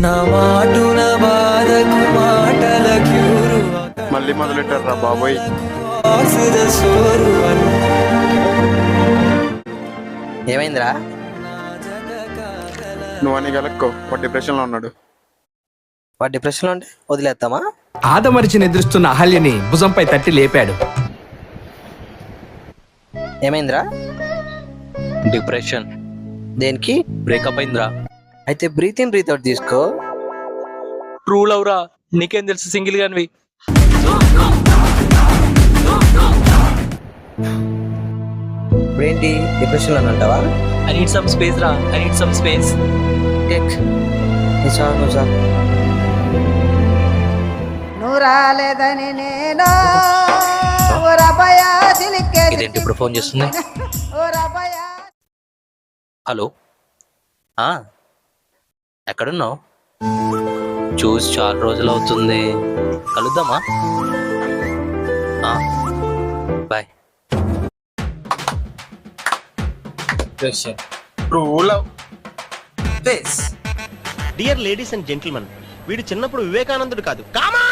నా మాటున బాధకు మాటల క్యూరు మళ్ళీ మొదలెట్టారా బాబోయ్. ఆసుద సోరు ఏమైందిరా? నువ్వు అని గెలక్కో, వాడు డిప్రెషన్లో ఉన్నాడు. వాడు డిప్రెషన్లో ఉంటే వదిలేస్తామా? ఆదమరిచి నిద్రిస్తున్న అహల్యని భుజంపై తట్టి లేపాడు. ఏమైందిరా? డిప్రెషన్. దేనికి? బ్రేకప్ అయిందిరా. అయితే బ్రీత్ ఇన్ బ్రీత్ అవుట్ తీసుకో. ట్రూ లవ్ రా, నీకేం తెలుసు సింగిల్ గానివి. ఇప్పుడేంటి డిప్రెషన్లో అంటావా? ఐ నీడ్ సమ్ స్పేస్ రా, ఐ నీడ్ సమ్ స్పేస్. నువ్వు రాలేదని నేను ఇదేంటి ఇప్పుడు ఫోన్ చేస్తుంది? హలో, ఎక్కడున్నావు? చూసి చాలా రోజులు అవుతుంది, కలుద్దామా? Bye. True love. Dear ladies and gentlemen, వీడు చిన్నప్పుడు వివేకానందుడు కాదు, కామా